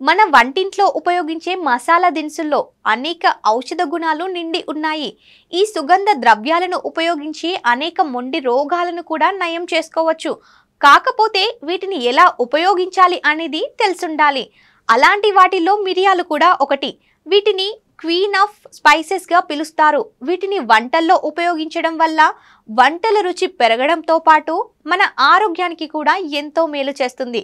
మన వంటింట్లో ఉపయోగించే మసాలా దినుసుల్లో అనేక ఔషధ గుణాలు నిండి ఉన్నాయి. ఈ సుగంధ ద్రవ్యాలను ఉపయోగించి అనేక మొండి రోగాలను కూడా నయం చేసుకోవచ్చు. కాకపోతే వీటిని ఎలా ఉపయోగించాలి అనేది తెలుసుండాలి. అలాంటి వాటిలో మిరియాలు కూడా ఒకటి. వీటిని క్వీన్ ఆఫ్ స్పైసెస్ గా పిలుస్తారు. వీటిని వంటల్లో ఉపయోగించడం వల్ల వంటల రుచి పెరగడంతో పాటు మన ఆరోగ్యానికి కూడా ఎంతో మేలు చేస్తుంది.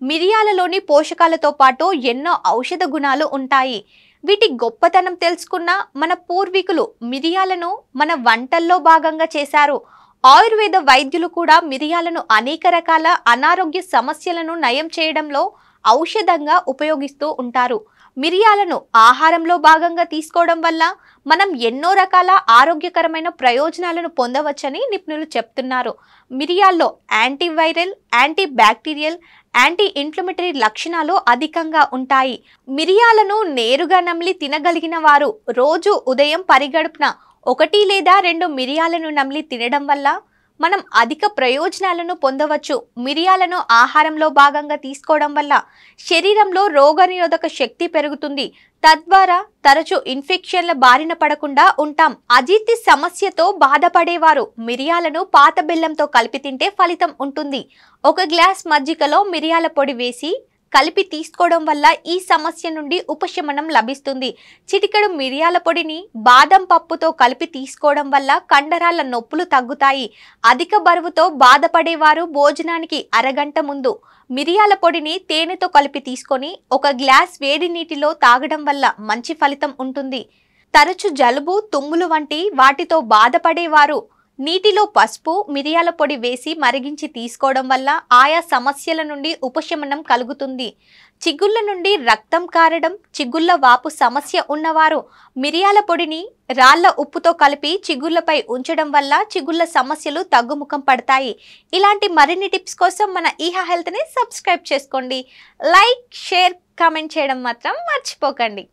మిరియాలలోని పోషకాలతో పాటు ఎన్నో ఔషధ గుణాలు ఉంటాయి. వీటి గొప్పతనం తెలుసుకున్న మన పూర్వీకులు మిరియాలను మన వంటల్లో భాగంగా చేశారు. ఆయుర్వేద వైద్యులు కూడా మిరియాలను అనేక రకాల అనారోగ్య సమస్యలను నయం చేయడంలో ఔషధంగా ఉపయోగిస్తూ ఉంటారు. మిరియాలను ఆహారంలో భాగంగా తీసుకోవడం వల్ల మనం ఎన్నో రకాల ఆరోగ్యకరమైన ప్రయోజనాలను పొందవచ్చని నిపుణులు చెప్తున్నారు. మిరియాల్లో antiviral, antibacterial, anti inflammatory లక్షణాలు అధికంగా ఉంటాయి. మిరియాలను నేరుగా నమిలి తినగలిగిన వారు రోజు ఉదయం పరిగడుపున 1 లేదా 2 మిరియాలను నమిలి తినడం వల్ల మనం అధిక ప్రయోజనాలను పొందవచ్చు. మిరియాలను ఆహారంలో భాగంగా తీసుకోవడం వల్ల శరీరంలో రోగనిరోధక శక్తి పెరుగుతుంది. తద్వారా తరచూ ఇన్ఫెక్షన్ల బారిన పడకుండా ఉంటాం. అజీర్తి సమస్యతో బాధపడేవారు మిరియాలను పాత బెల్లంతో కలిపి తింటే ఫలితం ఉంటుంది. 1 గ్లాస్ మజ్జిగలో మిరియాల పొడి వేసి కలిపి తీసుకోవడం వల్ల ఈ సమస్య నుండి ఉపశమనం లభిస్తుంది. చిటికెడు మిరియాల పొడిని బాదం పప్పుతో కలిపి తీసుకోవడం వల్ల కండరాల నొప్పులు తగ్గుతాయి. అధిక బరువుతో బాధపడేవారు భోజనానికి అరగంట ముందు మిరియాల పొడిని తేనెతో కలిపి తీసుకొని 1 గ్లాస్ వేడి నీటిలో తాగడం వల్ల మంచి ఫలితం ఉంటుంది. తరచు జలుబు, తుమ్ములు వంటి వాటితో బాధపడేవారు నీటిలో పసుపు, మిరియాల పొడి వేసి మరిగించి తీసుకోవడం వల్ల ఆయా సమస్యల నుండి ఉపశమనం కలుగుతుంది. చిగుళ్ళ నుండి రక్తం కారడం, చిగుళ్ళ వాపు సమస్య ఉన్నవారు మిరియాల పొడిని రాళ్ల ఉప్పుతో కలిపి చిగుళ్ళపై ఉంచడం వల్ల చిగుళ్ళ సమస్యలు తగ్గుముఖం పడతాయి. ఇలాంటి మరిన్ని టిప్స్ కోసం మన ఈహా హెల్త్ని సబ్స్క్రైబ్ చేసుకోండి. లైక్, షేర్, కామెంట్ చేయడం మాత్రం మర్చిపోకండి.